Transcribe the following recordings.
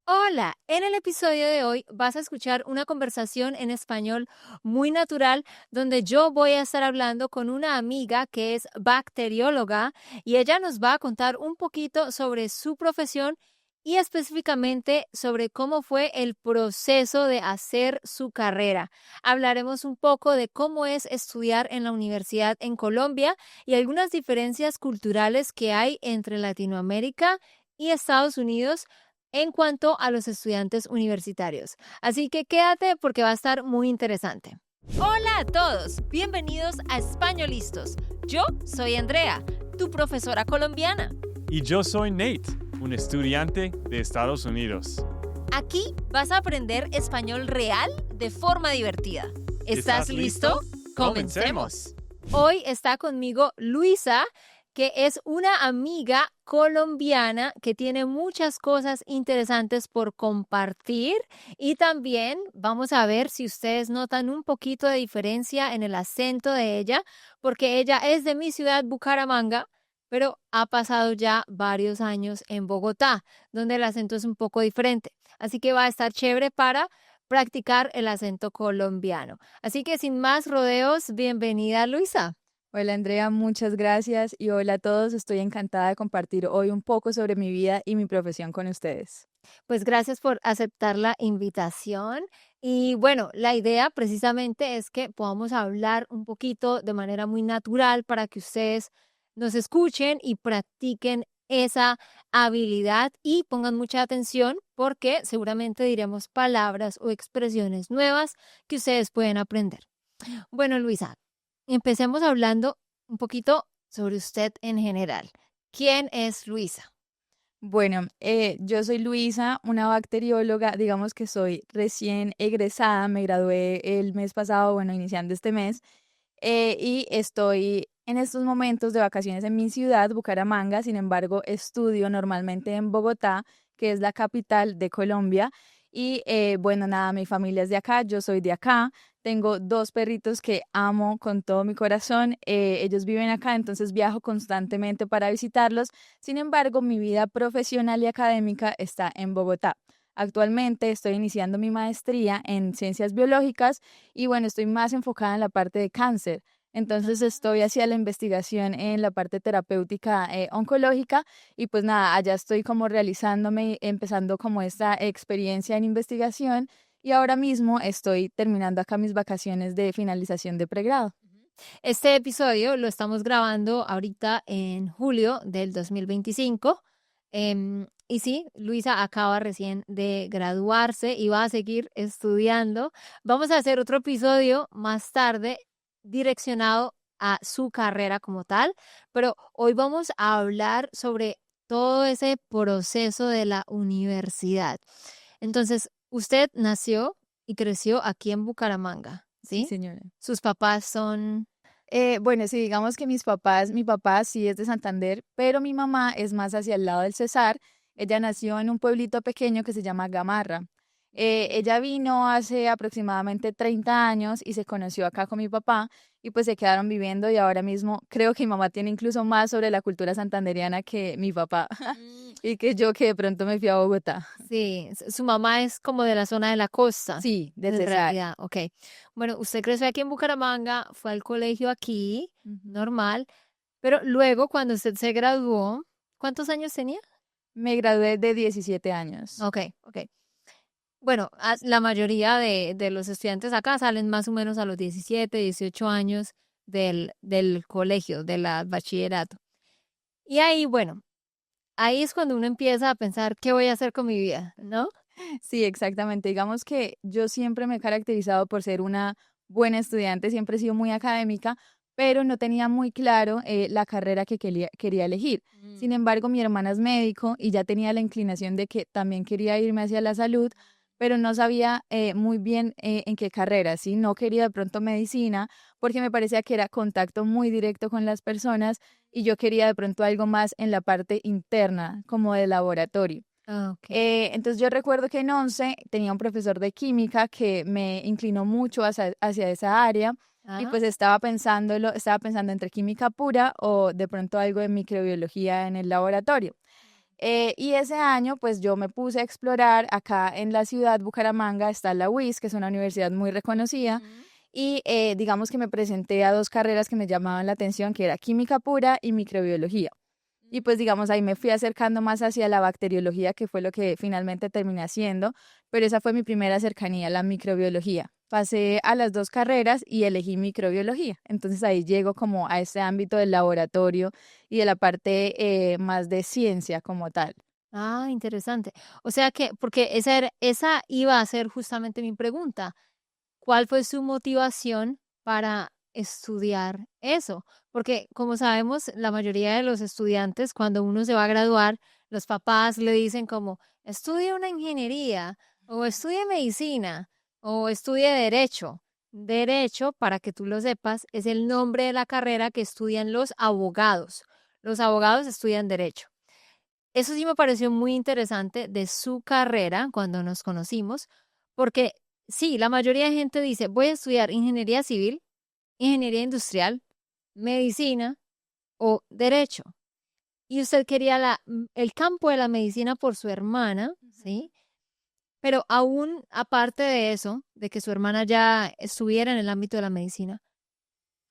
Hola, en el episodio de hoy vas a escuchar una conversación en español muy natural donde yo voy a estar hablando con una amiga que es bacterióloga y ella nos va a contar un poquito sobre su profesión y específicamente sobre cómo fue el proceso de hacer su carrera. Hablaremos un poco de cómo es estudiar en la universidad en Colombia y algunas diferencias culturales que hay entre Latinoamérica y Estados Unidos en cuanto a los estudiantes universitarios. Así que quédate porque va a estar muy interesante. Hola a todos, bienvenidos a Españolistos. Yo soy Andrea, tu profesora colombiana. Y yo soy Nate, un estudiante de Estados Unidos. Aquí vas a aprender español real de forma divertida. ¿Estás listo? Comencemos. Hoy está conmigo Luisa, que es una amiga colombiana que tiene muchas cosas interesantes por compartir y también vamos a ver si ustedes notan un poquito de diferencia en el acento de ella, porque ella es de mi ciudad, Bucaramanga, pero ha pasado ya varios años en Bogotá, donde el acento es un poco diferente. Así que va a estar chévere para practicar el acento colombiano. Así que sin más rodeos, bienvenida Luisa. Hola Andrea, muchas gracias y hola a todos. Estoy encantada de compartir hoy un poco sobre mi vida y mi profesión con ustedes. Pues gracias por aceptar la invitación. Y bueno, la idea precisamente es que podamos hablar un poquito de manera muy natural para que ustedes nos escuchen y practiquen esa habilidad y pongan mucha atención porque seguramente diremos palabras o expresiones nuevas que ustedes pueden aprender. Bueno, Luisa, empecemos hablando un poquito sobre usted en general. ¿Quién es Luisa? Bueno, yo soy Luisa, una bacterióloga, digamos que soy recién egresada, me gradué el mes pasado, bueno, iniciando este mes, y estoy en estos momentos de vacaciones en mi ciudad, Bucaramanga. Sin embargo, estudio normalmente en Bogotá, que es la capital de Colombia. Y bueno, nada, mi familia es de acá, yo soy de acá. Tengo dos perritos que amo con todo mi corazón. Ellos viven acá, entonces viajo constantemente para visitarlos. Sin embargo, mi vida profesional y académica está en Bogotá. Actualmente estoy iniciando mi maestría en ciencias biológicas y bueno, estoy más enfocada en la parte de cáncer. Entonces estoy hacia la investigación en la parte terapéutica oncológica y pues nada, allá estoy como realizándome, empezando como esta experiencia en investigación y ahora mismo estoy terminando acá mis vacaciones de finalización de pregrado. Este episodio lo estamos grabando ahorita en julio del 2025. Y sí, Luisa acaba recién de graduarse y va a seguir estudiando. Vamos a hacer otro episodio más tarde direccionado a su carrera como tal, pero hoy vamos a hablar sobre todo ese proceso de la universidad. Entonces, usted nació y creció aquí en Bucaramanga, Sí, ¿sí? señora. Sus papás son... Bueno, sí, digamos que mi papá sí es de Santander, pero mi mamá es más hacia el lado del Cesar. Ella nació en un pueblito pequeño que se llama Gamarra. Ella vino hace aproximadamente 30 años y se conoció acá con mi papá y pues se quedaron viviendo y ahora mismo creo que mi mamá tiene incluso más sobre la cultura santandereana que mi papá Mm, y que yo que de pronto me fui a Bogotá. sí, su mamá es como de la zona de la costa, Sí, del en Cesar. realidad, ok. Bueno, usted creció aquí en Bucaramanga, fue al colegio aquí, Ujú. normal, pero luego cuando usted se graduó, ¿cuántos años tenía? Me gradué de 17 años. Ok, ok. Bueno, la mayoría de los estudiantes acá salen más o menos a los 17, 18 años del colegio, del bachillerato. Y ahí, bueno, ahí es cuando uno empieza a pensar, ¿qué voy a hacer con mi vida? ¿No? Sí, exactamente. Digamos que yo siempre me he caracterizado por ser una buena estudiante, siempre he sido muy académica, pero no tenía muy claro la carrera que quería elegir. Sin Mm. embargo, mi hermana es médico y ya tenía la inclinación de que también quería irme hacia la salud, pero no sabía muy bien en qué carrera, ¿sí? No quería de pronto medicina porque me parecía que era contacto muy directo con las personas y yo quería de pronto algo más en la parte interna, como de laboratorio. Ok. Entonces yo recuerdo que en 11 tenía un profesor de química que me inclinó mucho hacia esa área y Ah, pues estaba pensando entre química pura o de pronto algo de microbiología en el laboratorio. Y ese año, pues yo me puse a explorar acá en la ciudad Bucaramanga, está la UIS, que es una universidad muy reconocida, y digamos que me presenté a dos carreras que me llamaban la atención, que era química pura y microbiología. Y pues digamos, ahí me fui acercando más hacia la bacteriología, que fue lo que finalmente terminé haciendo, pero esa fue mi primera cercanía, la microbiología. Pasé a las dos carreras y elegí microbiología. Entonces ahí llego como a ese ámbito del laboratorio y de la parte más de ciencia como tal. Ah, interesante. O sea que, porque esa iba a ser justamente mi pregunta. ¿Cuál fue su motivación para estudiar eso? Porque como sabemos, la mayoría de los estudiantes, cuando uno se va a graduar, los papás le dicen como, estudie una ingeniería o estudie medicina o estudie derecho. Derecho, para que tú lo sepas, es el nombre de la carrera que estudian los abogados. Los abogados estudian derecho. Eso sí me pareció muy interesante de su carrera cuando nos conocimos, porque sí, la mayoría de gente dice, voy a estudiar ingeniería civil, ingeniería industrial, medicina o derecho. Y usted quería el campo de la medicina por su hermana, ¿sí? Pero aún aparte de eso, de que su hermana ya estuviera en el ámbito de la medicina,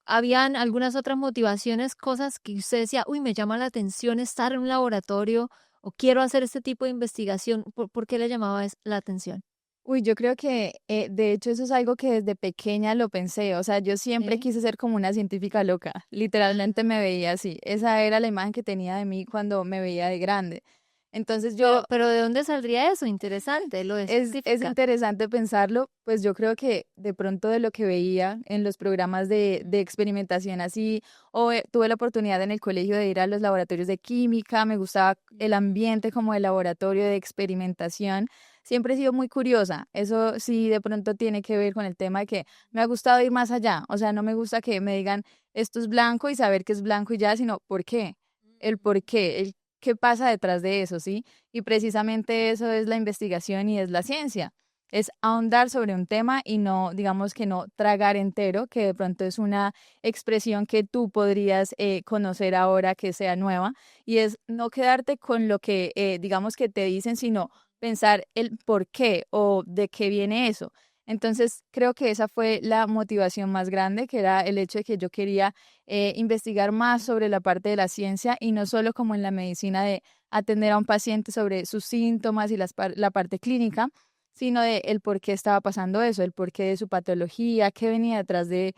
habían algunas otras motivaciones, cosas que usted decía, uy, me llama la atención estar en un laboratorio o quiero hacer este tipo de investigación. ¿Por qué le llamaba la atención? Uy, yo creo que de hecho eso es algo que desde pequeña lo pensé, o sea, yo siempre Sí. quise ser como una científica loca, literalmente me veía así, esa era la imagen que tenía de mí cuando me veía de grande. Entonces yo Pero ¿de dónde saldría eso? Interesante, lo de es científica. interesante pensarlo, pues yo creo que de pronto de lo que veía en los programas de experimentación así, o tuve la oportunidad en el colegio de ir a los laboratorios de química, me gustaba el ambiente como de laboratorio de experimentación, siempre he sido muy curiosa, eso sí de pronto tiene que ver con el tema de que me ha gustado ir más allá, o sea, no me gusta que me digan esto es blanco y saber que es blanco y ya, sino por qué, el por qué, el qué pasa detrás de eso, ¿sí? Y precisamente eso es la investigación y es la ciencia. Es ahondar sobre un tema y no, digamos que no tragar entero, que de pronto es una expresión que tú podrías conocer ahora que sea nueva, y es no quedarte con lo que digamos que te dicen, sino pensar el por qué o de qué viene eso. Entonces, creo que esa fue la motivación más grande, que era el hecho de que yo quería investigar más sobre la parte de la ciencia y no solo como en la medicina de atender a un paciente sobre sus síntomas y la parte clínica, sino de el por qué estaba pasando eso, el porqué de su patología, qué venía detrás del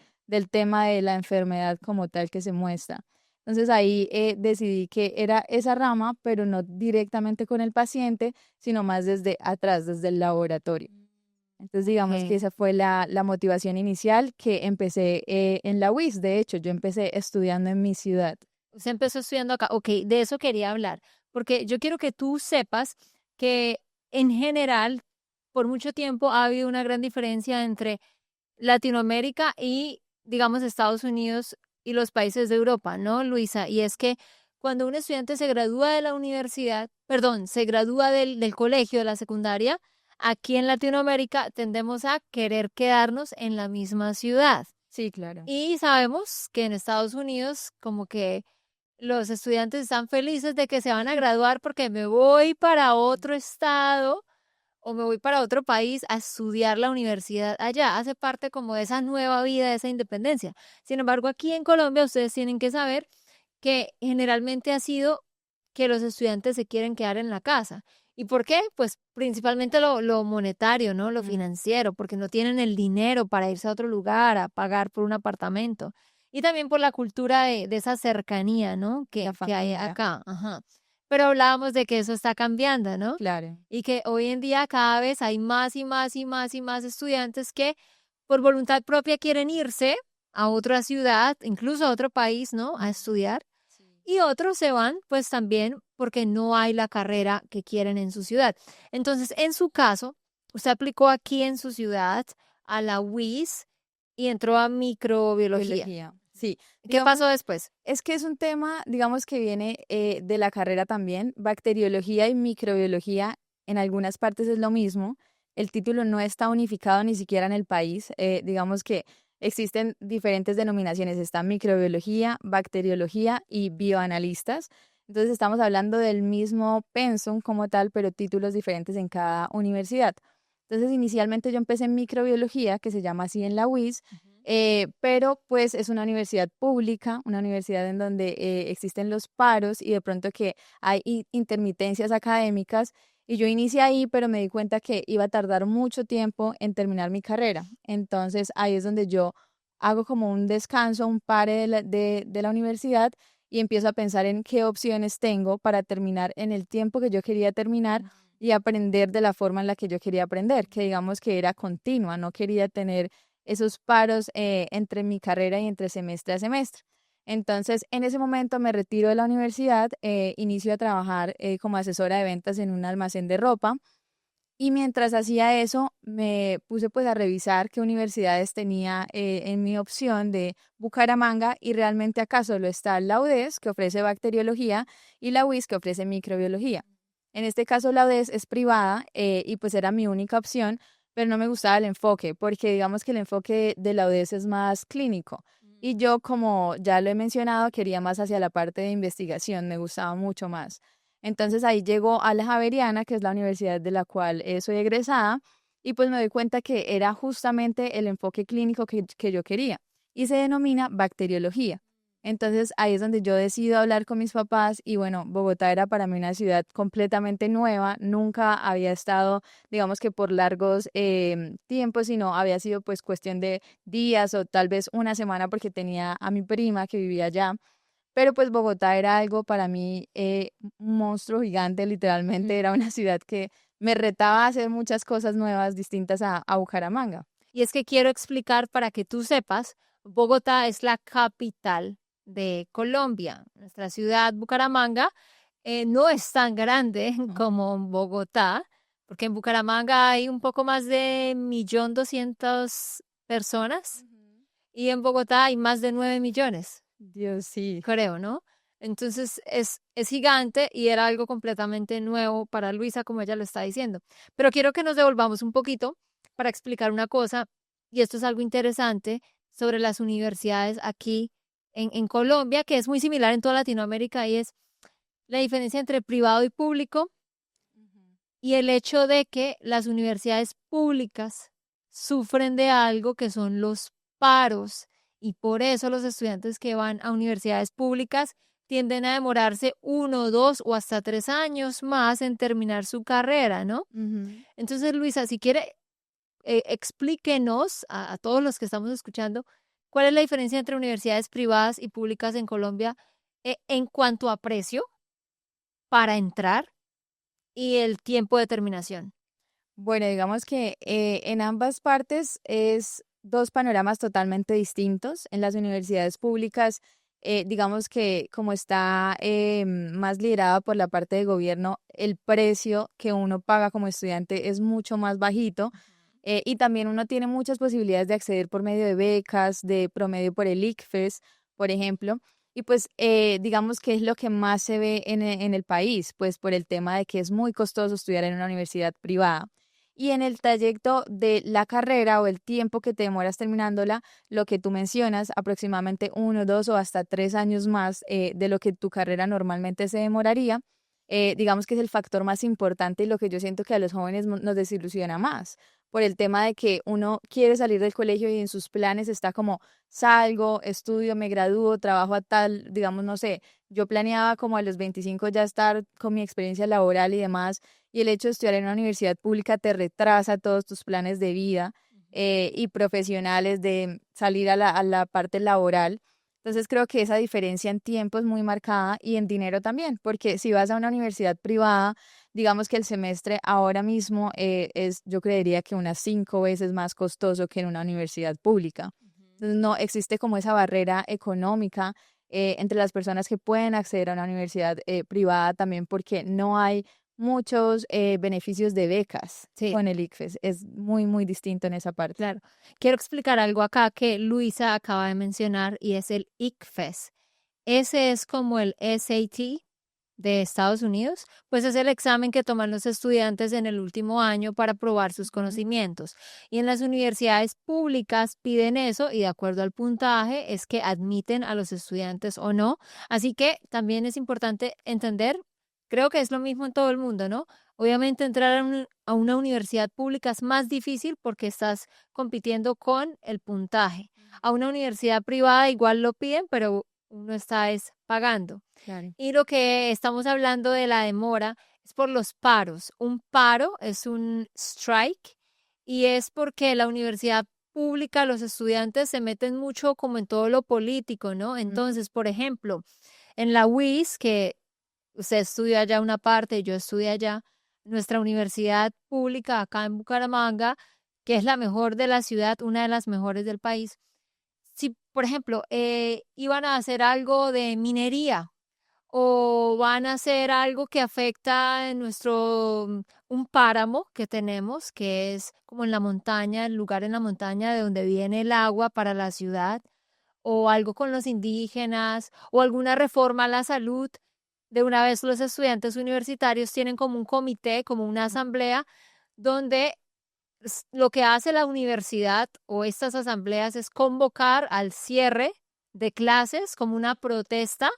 tema de la enfermedad como tal que se muestra. Entonces ahí decidí que era esa rama, pero no directamente con el paciente, sino más desde atrás, desde el laboratorio. Entonces digamos que Ok. esa fue la motivación inicial que empecé en la UIS. De hecho, yo empecé estudiando en mi ciudad. Usted empezó estudiando acá. Ok, de eso quería hablar, porque yo quiero que tú sepas que en general, por mucho tiempo ha habido una gran diferencia entre Latinoamérica y, digamos, Estados Unidos y los países de Europa, ¿no, Luisa? Y es que cuando un estudiante se gradúa de la universidad, perdón, se gradúa del colegio, de la secundaria, aquí en Latinoamérica tendemos a querer quedarnos en la misma ciudad. Sí, claro. Y sabemos que en Estados Unidos como que los estudiantes están felices de que se van a graduar porque me voy para otro estado o me voy para otro país a estudiar la universidad allá. Hace parte como de esa nueva vida, de esa independencia. Sin embargo, aquí en Colombia ustedes tienen que saber que generalmente ha sido que los estudiantes se quieren quedar en la casa. ¿Y por qué? Pues principalmente lo monetario, ¿no? Lo Mm, financiero, porque no tienen el dinero para irse a otro lugar, a pagar por un apartamento. Y también por la cultura de esa cercanía, ¿no? la Que hay familia, acá. Ajá. Pero hablábamos de que eso está cambiando, ¿no? claro. Y que hoy en día cada vez hay más y más y más y más estudiantes que por voluntad propia quieren irse a otra ciudad, incluso a otro país, ¿no? A estudiar. Sí. Y otros se van, pues también porque no hay la carrera que quieren en su ciudad. Entonces, en su caso, usted aplicó aquí en su ciudad a la UIS y entró a microbiología. Biología, sí. ¿Qué Digamos, pasó después? es que es un tema, digamos, que viene de la carrera también. Bacteriología y microbiología en algunas partes es lo mismo. El título no está unificado ni siquiera en el país. Digamos que existen diferentes denominaciones. Está microbiología, bacteriología y bioanalistas. Entonces estamos hablando del mismo pensum como tal, pero títulos diferentes en cada universidad. Entonces inicialmente yo empecé en microbiología, que se llama así en la UIS, pero pues es una universidad pública, una universidad en donde existen los paros y de pronto que hay intermitencias académicas. Y yo inicié ahí, pero me di cuenta que iba a tardar mucho tiempo en terminar mi carrera. Entonces ahí es donde yo hago como un descanso, un pare de la universidad y empiezo a pensar en qué opciones tengo para terminar en el tiempo que yo quería terminar y aprender de la forma en la que yo quería aprender, que digamos que era continua, no quería tener esos paros entre mi carrera y entre semestre a semestre. Entonces, en ese momento me retiro de la universidad, inicio a trabajar como asesora de ventas en un almacén de ropa y mientras hacía eso, me puse pues a revisar qué universidades tenía en mi opción de Bucaramanga y realmente acá solo está la UDES, que ofrece bacteriología, y la UIS, que ofrece microbiología. En este caso, la UDES es privada y pues era mi única opción, pero no me gustaba el enfoque, porque digamos que el enfoque de la UDES es más clínico. Y yo, como ya lo he mencionado, quería más hacia la parte de investigación, me gustaba mucho más. Entonces ahí llego a la Javeriana, que es la universidad de la cual soy egresada, y pues me doy cuenta que era justamente el enfoque clínico que yo quería, y se denomina bacteriología. Entonces ahí es donde yo decido hablar con mis papás y bueno, Bogotá era para mí una ciudad completamente nueva, nunca había estado, digamos que por largos tiempos, sino había sido pues cuestión de días o tal vez una semana porque tenía a mi prima que vivía allá. Pero pues Bogotá era algo para mí, un monstruo gigante, literalmente era una ciudad que me retaba a hacer muchas cosas nuevas distintas a Bucaramanga. Y es que quiero explicar para que tú sepas, Bogotá es la capital de Colombia. Nuestra ciudad, Bucaramanga, no es tan grande como Bogotá, porque en Bucaramanga hay un poco más de 1.200.000 personas y en Bogotá hay más de 9 millones, Dios, sí. creo, ¿no? Entonces es gigante y era algo completamente nuevo para Luisa, como ella lo está diciendo. Pero quiero que nos devolvamos un poquito para explicar una cosa, y esto es algo interesante sobre las universidades aquí en Colombia, que es muy similar en toda Latinoamérica, y es la diferencia entre privado y público y el hecho de que las universidades públicas sufren de algo que son los paros y por eso los estudiantes que van a universidades públicas tienden a demorarse 1, 2 o hasta 3 años más en terminar su carrera, ¿no? Ujú. Entonces, Luisa, si quiere, explíquenos a todos los que estamos escuchando cuál es la diferencia entre universidades privadas y públicas en Colombia en cuanto a precio para entrar y el tiempo de terminación. Bueno, digamos que en ambas partes es dos panoramas totalmente distintos. En las universidades públicas, digamos que como está más liderada por la parte de gobierno, el precio que uno paga como estudiante es mucho más bajito. Y también uno tiene muchas posibilidades de acceder por medio de becas, de promedio por el ICFES, por ejemplo. Y pues digamos que es lo que más se ve en el país, pues por el tema de que es muy costoso estudiar en una universidad privada. Y en el trayecto de la carrera o el tiempo que te demoras terminándola, lo que tú mencionas, aproximadamente 1, 2 o hasta 3 años más de lo que tu carrera normalmente se demoraría, digamos que es el factor más importante y lo que yo siento que a los jóvenes nos desilusiona más, por el tema de que uno quiere salir del colegio y en sus planes está como salgo, estudio, me gradúo, trabajo a tal, digamos, no sé, yo planeaba como a los 25 ya estar con mi experiencia laboral y demás, y el hecho de estudiar en una universidad pública te retrasa todos tus planes de vida y profesionales de salir a la parte laboral. Entonces creo que esa diferencia en tiempo es muy marcada y en dinero también, porque si vas a una universidad privada, digamos que el semestre ahora mismo es, yo creería que unas 5 veces más costoso que en una universidad pública. Entonces no existe como esa barrera económica entre las personas que pueden acceder a una universidad privada también porque no hay muchos beneficios de becas Sí, con el ICFES. Es muy, muy distinto en esa parte. claro. Quiero explicar algo acá que Luisa acaba de mencionar y es el ICFES. Ese es como el SAT de Estados Unidos, pues es el examen que toman los estudiantes en el último año para probar sus conocimientos. Y en las universidades públicas piden eso y de acuerdo al puntaje es que admiten a los estudiantes o no. Así que también es importante entender, creo que es lo mismo en todo el mundo, ¿no? Obviamente entrar a una universidad pública es más difícil porque estás compitiendo con el puntaje. A una universidad privada igual lo piden, pero uno está pagando. Claro. Y lo que estamos hablando de la demora es por los paros. Un paro es un strike y es porque la universidad pública, los estudiantes se meten mucho como en todo lo político, ¿no? Entonces, por ejemplo, en la UIS, que usted estudia allá una parte y yo estudio allá, nuestra universidad pública acá en Bucaramanga, que es la mejor de la ciudad, una de las mejores del país, si, por ejemplo, iban a hacer algo de minería o van a hacer algo que afecta en un páramo que tenemos, que es como en la montaña, el lugar en la montaña de donde viene el agua para la ciudad, o algo con los indígenas, o alguna reforma a la salud. De una vez los estudiantes universitarios tienen como un comité, como una asamblea, donde lo que hace la universidad o estas asambleas es convocar al cierre de clases como una protesta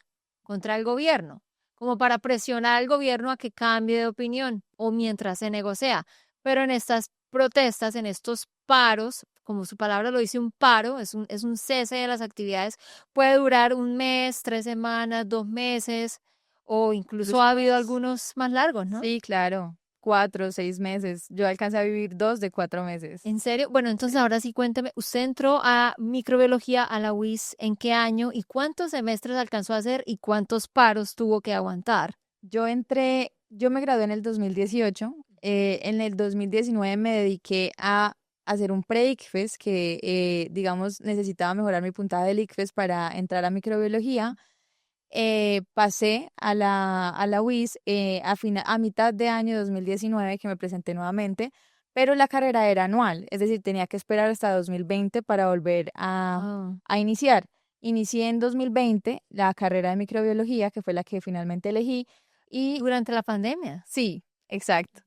contra el gobierno, como para presionar al gobierno a que cambie de opinión o mientras se negocia. Pero en estas protestas, en estos paros, como su palabra lo dice, un paro, es un cese de las actividades, puede durar un mes, 3 semanas, 2 meses, o incluso ha habido algunos más largos, ¿no? Sí, claro. 4 o 6 meses. Yo alcancé a vivir 2 de 4 meses. ¿En serio? Bueno, entonces ahora sí cuénteme, usted entró a microbiología a la UIS, ¿en qué año y cuántos semestres alcanzó a hacer y cuántos paros tuvo que aguantar? Yo me gradué en el 2018. En el 2019 me dediqué a hacer un pre-ICFES que, digamos, necesitaba mejorar mi puntaje del ICFES para entrar a microbiología. Pasé a la UIS a mitad de año 2019 que me presenté nuevamente, pero la carrera era anual, es decir, tenía que esperar hasta 2020 para volver Ah, a iniciar. Inicié en 2020 la carrera de microbiología, que fue la que finalmente elegí, y durante la pandemia. sí, exacto.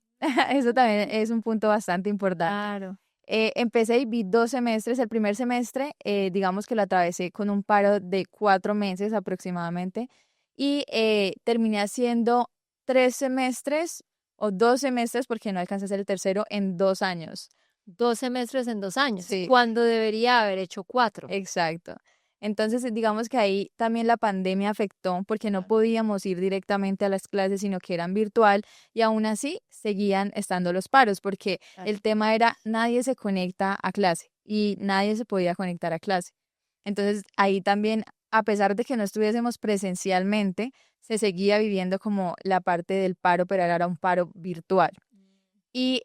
Eso también es un punto bastante importante. Claro. Empecé y vi 2 semestres. El primer semestre, digamos que lo atravesé con un paro de 4 meses aproximadamente y terminé haciendo 3 semestres o 2 semestres porque no alcancé a hacer el tercero en 2 años. 2 semestres en 2 años, Sí, cuando debería haber hecho 4. exacto. Entonces, digamos que ahí también la pandemia afectó porque no podíamos ir directamente a las clases, sino que eran virtual y aún así seguían estando los paros porque Claro. el tema era nadie se conecta a clase y nadie se podía conectar a clase. Entonces, ahí también, a pesar de que no estuviésemos presencialmente, se seguía viviendo como la parte del paro, pero era un paro virtual. Y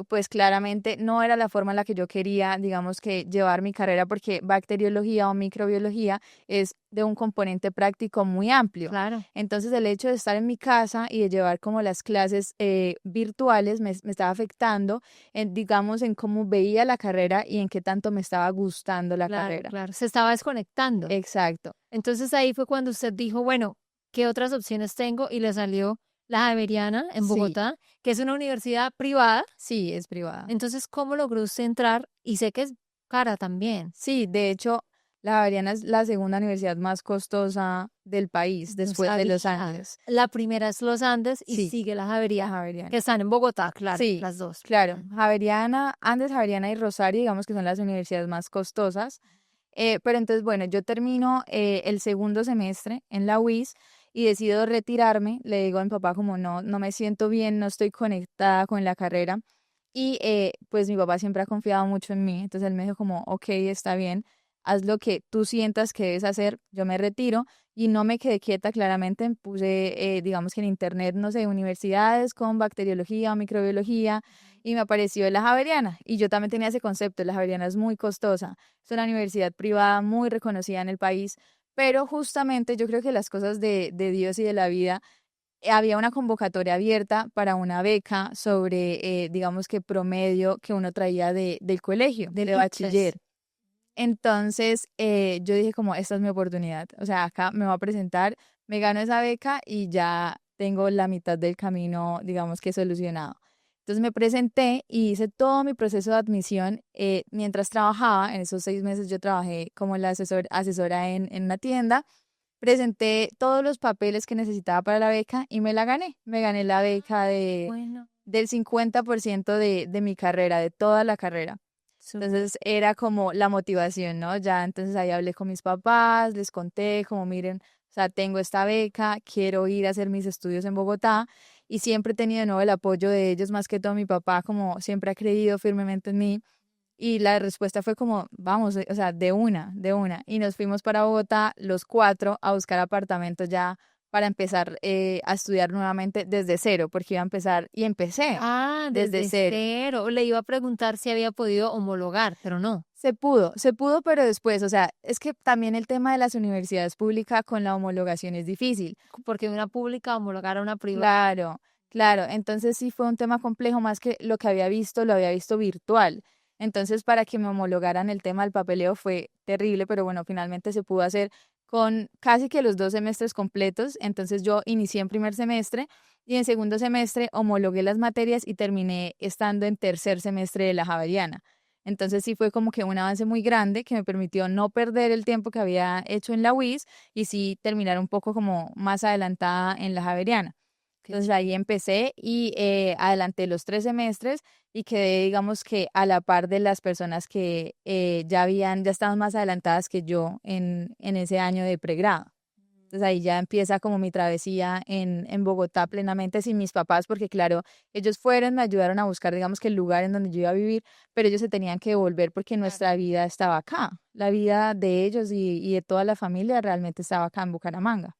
pues claramente no era la forma en la que yo quería, digamos que llevar mi carrera porque bacteriología o microbiología es de un componente práctico muy amplio. Claro. Entonces el hecho de estar en mi casa y de llevar como las clases virtuales me estaba afectando, digamos, en cómo veía la carrera y en qué tanto me estaba gustando la Claro, carrera. claro. Se estaba desconectando. Exacto. Entonces ahí fue cuando usted dijo, bueno, ¿qué otras opciones tengo? Y le salió la Javeriana en Sí, Bogotá, que es una universidad privada. sí, es privada. Entonces, ¿cómo logró usted entrar? Y sé que es cara también. Sí, de hecho, la Javeriana es la segunda universidad más costosa del país No después de Los sabía. Andes. La primera es Los Andes y Sí, sigue la la Javeriana, Javeriana. que están en Bogotá, claro, Sí, las dos. claro. Javeriana, Andes, Javeriana y Rosario, digamos que son las universidades más costosas. Pero entonces, bueno, yo termino el segundo semestre en la UIS y decido retirarme. Le digo a mi papá como no me siento bien, no estoy conectada con la carrera. Y pues mi papá siempre ha confiado mucho en mí. Entonces él me dijo como, ok, está bien, haz lo que tú sientas que debes hacer, yo me retiro. Y no me quedé quieta, claramente puse, digamos que en internet, no sé, universidades con bacteriología o microbiología y me apareció la Javeriana. Y yo también tenía ese concepto, la Javeriana es muy costosa. Es una universidad privada muy reconocida en el país, pero justamente yo creo que las cosas de Dios y de la vida, había una convocatoria abierta para una beca sobre, digamos que promedio que uno traía del colegio, Del de bachiller. ICFES. Entonces yo dije como, esta es mi oportunidad, o sea, acá me voy a presentar, me gano esa beca y ya tengo la mitad del camino, digamos que solucionado. Entonces me presenté y hice todo mi proceso de admisión mientras trabajaba. En esos 6 meses yo trabajé como la asesora en una tienda. Presenté todos los papeles que necesitaba para la beca y me la gané. Me gané la beca Bueno, del 50% de mi carrera, de toda la carrera. súper. Entonces era como la motivación, ¿no? Ya entonces ahí hablé con mis papás, les conté como miren, o sea, tengo esta beca, quiero ir a hacer mis estudios en Bogotá y siempre he tenido de nuevo el apoyo de ellos, más que todo mi papá, como siempre ha creído firmemente en mí. Y la respuesta fue como, vamos, o sea, de una, de una. Y nos fuimos para Bogotá los cuatro a buscar apartamentos ya para empezar a estudiar nuevamente desde cero, porque iba a empezar y empecé Ah, desde desde cero. cero. Le iba a preguntar si había podido homologar, pero no. Se pudo, pero después, o sea, es que también el tema de las universidades públicas con la homologación es difícil. Porque una pública homologar a una privada. Claro, claro. Entonces sí fue un tema complejo, más que lo que había visto, lo había visto virtual. Entonces, para que me homologaran el tema del papeleo fue terrible, pero bueno, finalmente se pudo hacer con casi que los 2 semestres completos. Entonces yo inicié en primer semestre y en segundo semestre homologué las materias y terminé estando en tercer semestre de la Javeriana. Entonces sí fue como que un avance muy grande que me permitió no perder el tiempo que había hecho en la UIS y sí terminar un poco como más adelantada en la Javeriana. Qué Entonces ahí empecé y adelanté los 3 semestres y quedé, digamos que a la par de las personas que ya estaban más adelantadas que yo en ese año de pregrado. Entonces ahí ya empieza como mi travesía en Bogotá plenamente sin mis papás, porque claro, ellos fueron, me ayudaron a buscar, digamos que el lugar en donde yo iba a vivir, pero ellos se tenían que volver porque Claro. nuestra vida estaba acá. La vida de ellos y de toda la familia realmente estaba acá en Bucaramanga.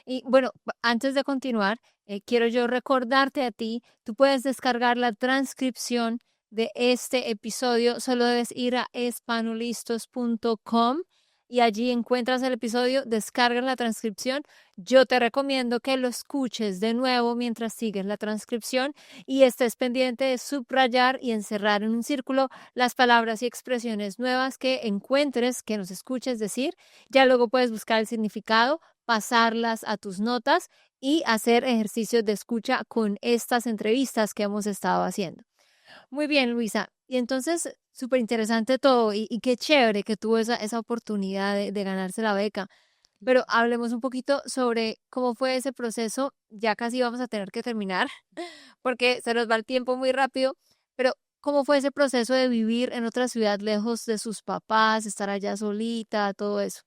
Y bueno, antes de continuar, quiero yo recordarte a ti, tú puedes descargar la transcripción de este episodio, solo debes ir a españolistos.com y allí encuentras el episodio, descargas la transcripción. Yo te recomiendo que lo escuches de nuevo mientras sigues la transcripción y estés pendiente de subrayar y encerrar en un círculo las palabras y expresiones nuevas que encuentres, que nos escuches decir. Ya luego puedes buscar el significado, pasarlas a tus notas y hacer ejercicios de escucha con estas entrevistas que hemos estado haciendo. Muy bien, Luisa. Y entonces, súper interesante todo y qué chévere que tuvo esa oportunidad de ganarse la beca. Pero hablemos un poquito sobre cómo fue ese proceso. Ya casi vamos a tener que terminar porque se nos va el tiempo muy rápido. Pero, ¿cómo fue ese proceso de vivir en otra ciudad lejos de sus papás, estar allá solita, todo eso?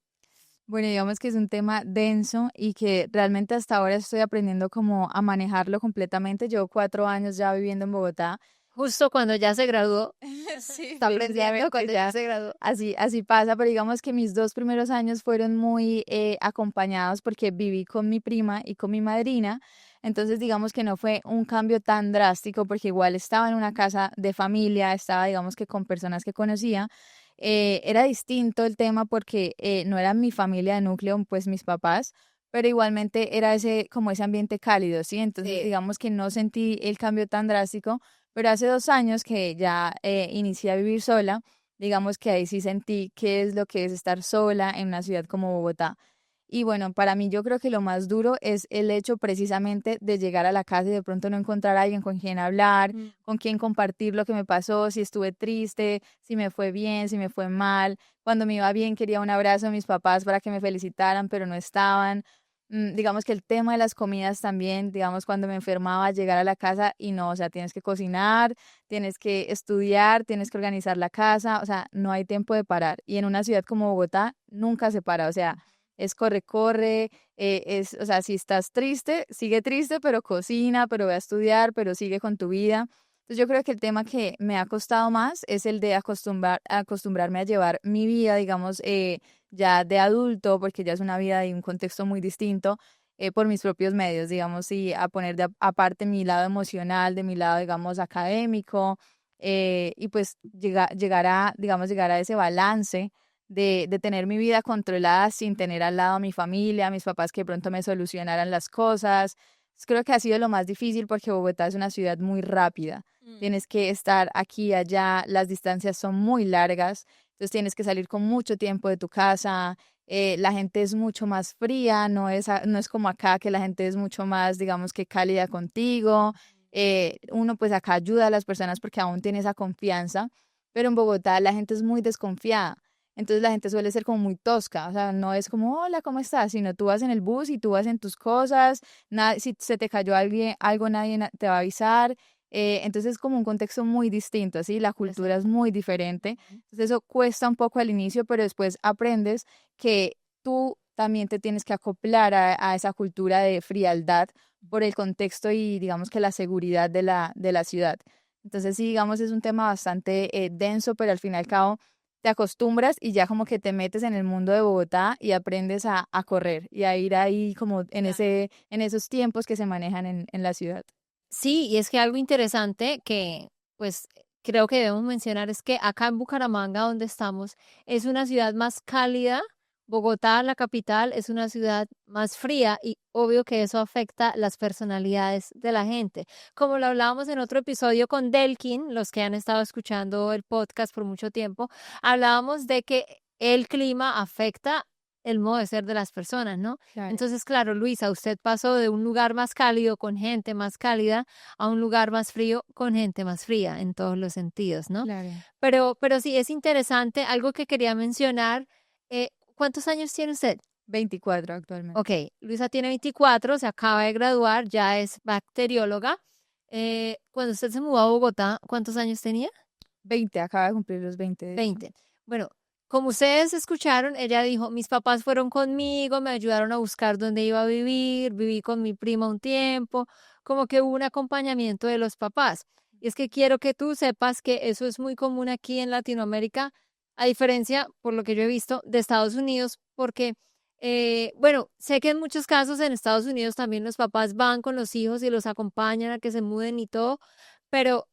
Bueno, digamos que es un tema denso y que realmente hasta ahora estoy aprendiendo como a manejarlo completamente. Llevo 4 años ya viviendo en Bogotá. Justo cuando ya se graduó, Sí, está aprendiendo precisamente cuando ya se graduó. así pasa, pero digamos que mis 2 primeros años fueron muy acompañados porque viví con mi prima y con mi madrina. Entonces, digamos que no fue un cambio tan drástico porque igual estaba en una casa de familia, estaba, digamos que con personas que conocía. Era distinto el tema porque no era mi familia de núcleo, pues mis papás, pero igualmente era como ese ambiente cálido, ¿sí? Entonces, Sí. digamos que no sentí el cambio tan drástico, pero hace 2 años que ya inicié a vivir sola, digamos que ahí sí sentí qué es lo que es estar sola en una ciudad como Bogotá. Y bueno, para mí yo creo que lo más duro es el hecho precisamente de llegar a la casa y de pronto no encontrar a alguien con quien hablar, Mm. con quien compartir lo que me pasó, si estuve triste, si me fue bien, si me fue mal. Cuando me iba bien quería un abrazo de mis papás para que me felicitaran, pero no estaban. Digamos que el tema de las comidas también, digamos, cuando me enfermaba, llegar a la casa y no, o sea, tienes que cocinar, tienes que estudiar, tienes que organizar la casa, o sea, no hay tiempo de parar. Y en una ciudad como Bogotá nunca se para, o sea, es corre, corre, o sea, si estás triste, sigue triste, pero cocina, pero ve a estudiar, pero sigue con tu vida. Entonces yo creo que el tema que me ha costado más es el de acostumbrarme a llevar mi vida, digamos, ya de adulto, porque ya es una vida de un contexto muy distinto, por mis propios medios, digamos, y a poner aparte mi lado emocional, de mi lado, digamos, académico, y pues llegar a ese balance de tener mi vida controlada sin tener al lado a mi familia, a mis papás que de pronto me solucionaran las cosas. Creo que ha sido lo más difícil porque Bogotá es una ciudad muy rápida. Mm. Tienes que estar aquí y allá, las distancias son muy largas. entonces tienes que salir con mucho tiempo de tu casa. La gente es mucho más fría, no es como acá que la gente es mucho más, digamos que cálida contigo. Uno pues acá ayuda a las personas porque aún tiene esa confianza, pero en Bogotá la gente es muy desconfiada. Entonces la gente suele ser como muy tosca, o sea, no es como, hola, ¿cómo estás? Sino tú vas en el bus y tú vas en tus cosas, si se te cayó algo nadie te va a avisar. Entonces es como un contexto muy distinto, ¿sí? La cultura es muy diferente. Entonces eso cuesta un poco al inicio, pero después aprendes que tú también te tienes que acoplar a esa cultura de frialdad por el contexto y digamos que la seguridad de la ciudad. Entonces sí, digamos, es un tema bastante denso, pero al fin y al cabo te acostumbras y ya como que te metes en el mundo de Bogotá y aprendes a correr y a ir ahí como en esos tiempos que se manejan en la ciudad. Sí, y es que algo interesante que pues creo que debemos mencionar es que acá en Bucaramanga, donde estamos, es una ciudad más cálida. Bogotá, la capital, es una ciudad más fría y obvio que eso afecta las personalidades de la gente. Como lo hablábamos en otro episodio con Delkin, los que han estado escuchando el podcast por mucho tiempo, hablábamos de que el clima afecta el modo de ser de las personas, ¿no? Claro, Entonces, claro, Luisa, usted pasó de un lugar más cálido con gente más cálida a un lugar más frío con gente más fría en todos los sentidos, ¿no? claro. Pero sí, es interesante. Algo que quería mencionar, ¿cuántos años tiene usted? 24 actualmente. Ok, Luisa tiene 24, se acaba de graduar, ya es bacterióloga. Cuando usted se mudó a Bogotá, ¿cuántos años tenía? 20, acaba de cumplir los 20 de hecho. 20. Bueno, como ustedes escucharon, ella dijo, mis papás fueron conmigo, me ayudaron a buscar dónde iba a vivir, viví con mi prima un tiempo, como que hubo un acompañamiento de los papás. Y es que quiero que tú sepas que eso es muy común aquí en Latinoamérica, a diferencia, por lo que yo he visto, de Estados Unidos, porque, bueno, sé que en muchos casos en Estados Unidos también los papás van con los hijos y los acompañan a que se muden y todo, pero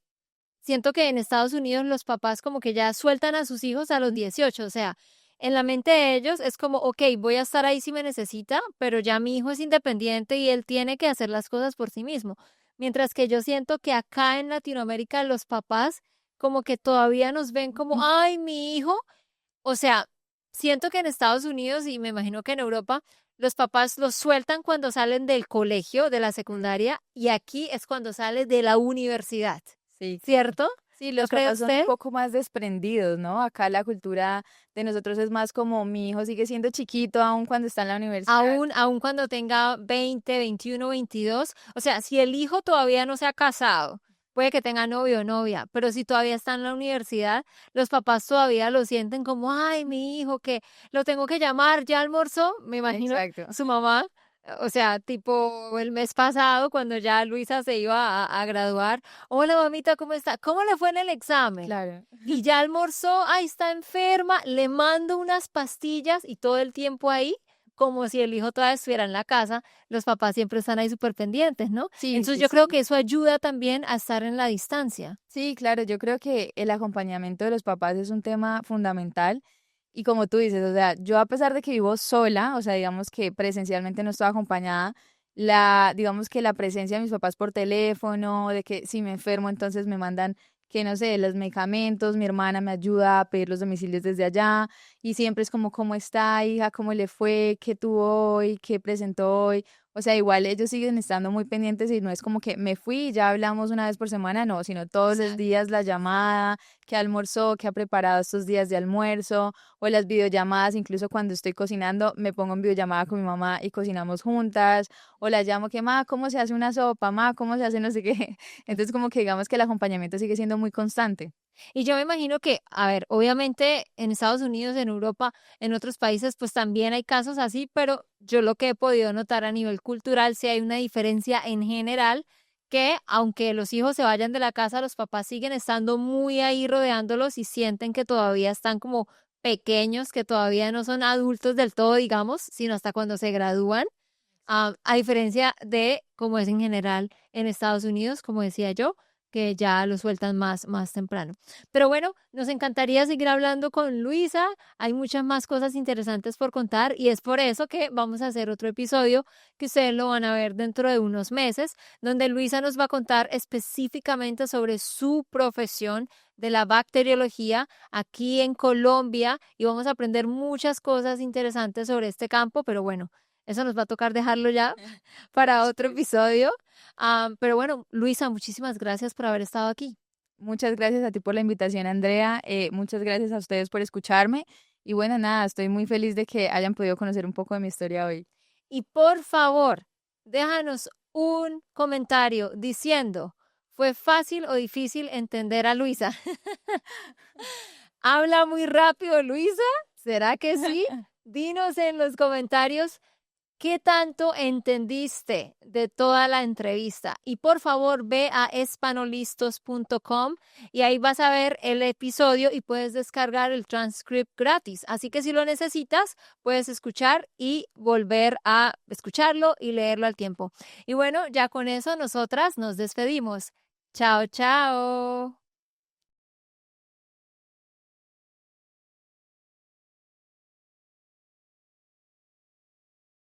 siento que en Estados Unidos los papás como que ya sueltan a sus hijos a los 18, o sea, en la mente de ellos es como, ok, voy a estar ahí si me necesita, pero ya mi hijo es independiente y él tiene que hacer las cosas por sí mismo. Mientras que yo siento que acá en Latinoamérica los papás como que todavía nos ven como, ay, mi hijo, o sea, siento que en Estados Unidos y me imagino que en Europa los papás los sueltan cuando salen del colegio, de la secundaria, y aquí es cuando sale de la universidad. Sí, ¿Cierto? sí, ¿Lo los cree papás son un usted? poco más desprendidos, ¿no? Acá la cultura de nosotros es más como mi hijo sigue siendo chiquito aún cuando está en la universidad. Aún cuando tenga 20, 21, 22. O sea, si el hijo todavía no se ha casado, puede que tenga novio o novia, pero si todavía está en la universidad, los papás todavía lo sienten como, ay, mi hijo, que lo tengo que llamar, ¿ya almorzó? Me imagino Exacto. su mamá. O sea, tipo el mes pasado, cuando ya Luisa se iba a graduar. Hola, mamita, ¿cómo está? ¿Cómo le fue en el examen? Claro. Y ya almorzó, ay, está enferma, le mando unas pastillas y todo el tiempo ahí, como si el hijo todavía estuviera en la casa, los papás siempre están ahí súper pendientes, ¿no? Sí, Entonces sí, yo creo sí. que eso ayuda también a estar en la distancia. Sí, claro, yo creo que el acompañamiento de los papás es un tema fundamental y como tú dices, o sea, yo a pesar de que vivo sola, o sea, digamos que presencialmente no estoy acompañada, digamos que la presencia de mis papás por teléfono, de que si me enfermo entonces me mandan que no sé, los medicamentos, mi hermana me ayuda a pedir los domicilios desde allá y siempre es como, ¿cómo está, hija? ¿Cómo le fue? ¿Qué tuvo hoy? ¿Qué presentó hoy? O sea, igual ellos siguen estando muy pendientes y no es como que me fui y ya hablamos una vez por semana, no, sino todos los Exacto. días la llamada, qué almorzó, qué ha preparado estos días de almuerzo, o las videollamadas, incluso cuando estoy cocinando, me pongo en videollamada con mi mamá y cocinamos juntas, o la llamo que, ma, ¿cómo se hace una sopa? Ma, ¿cómo se hace no sé qué? Entonces, como que digamos que el acompañamiento sigue siendo muy constante. Y yo me imagino que, a ver, obviamente en Estados Unidos, en Europa, en otros países, pues también hay casos así, pero yo lo que he podido notar a nivel cultural, sí hay una diferencia en general, que aunque los hijos se vayan de la casa, los papás siguen estando muy ahí rodeándolos y sienten que todavía están como pequeños, que todavía no son adultos del todo, digamos, sino hasta cuando se gradúan. A diferencia de como es en general en Estados Unidos, como decía yo, que ya lo sueltan más temprano. Pero bueno, nos encantaría seguir hablando con Luisa. Hay muchas más cosas interesantes por contar y es por eso que vamos a hacer otro episodio que ustedes lo van a ver dentro de unos meses, donde Luisa nos va a contar específicamente sobre su profesión de la bacteriología aquí en Colombia y vamos a aprender muchas cosas interesantes sobre este campo, pero bueno, eso nos va a tocar dejarlo ya para otro episodio. Pero bueno, Luisa, muchísimas gracias por haber estado aquí. Muchas gracias a ti por la invitación, Andrea. Muchas gracias a ustedes por escucharme. Y bueno, nada, estoy muy feliz de que hayan podido conocer un poco de mi historia hoy. Y por favor, déjanos un comentario diciendo, ¿fue fácil o difícil entender a Luisa? ¿Habla muy rápido, Luisa? ¿Será que sí? Dinos en los comentarios qué tanto entendiste de toda la entrevista. Y por favor, ve a espanolistos.com y ahí vas a ver el episodio y puedes descargar el transcript gratis. Así que si lo necesitas, puedes escuchar y volver a escucharlo y leerlo al tiempo. Y bueno, ya con eso nosotras nos despedimos. Chao, chao.